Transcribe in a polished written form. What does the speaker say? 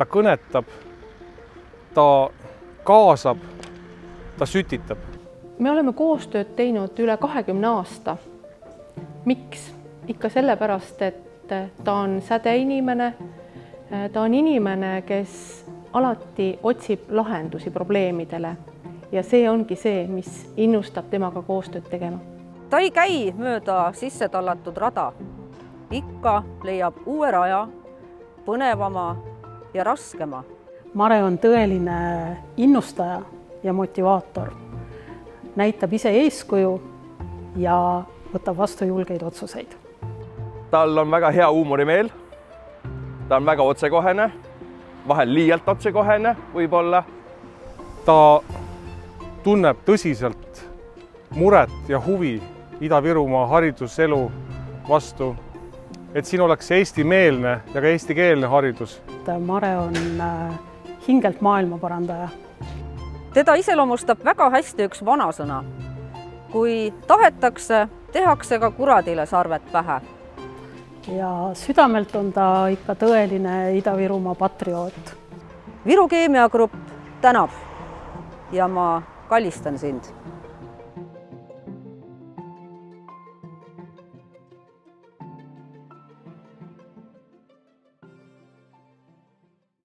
ta kõnetab, ta kaasab, ta sütitab. Me oleme koostööd teinud üle 20 aasta. Miks? Ikka sellepärast, et ta on sädeinimene, ta on inimene, kes alati otsib lahendusi probleemidele ja see ongi see, mis innustab temaga koostööd tegema. Ta ei käi mööda sisse tallatud rada. Ikka leiab uue raja, põnevama ja raskema. Mare on tõeline innustaja ja motivaator. Näitab ise eeskuju ja võtab vastu julgeid otsuseid. Tal on väga hea huumorimeel. Ta on väga otsekohene, vahel liialt otsekohene võib-olla. Ta tunneb tõsiselt muret ja huvi Ida-Virumaa hariduselu vastu, et siin oleks eestimeelne ja ka eestikeelne haridus. Mare on hingelt maailmaparandaja. Teda iseloomustab väga hästi üks vanasõna. Kui tahetakse, tehakse ka kuradile sarvet pähe. Ja südamelt on ta ikka tõeline Ida-Virumaa patrioot. Viru Keemiagrupp tänab ja ma kallistan sind.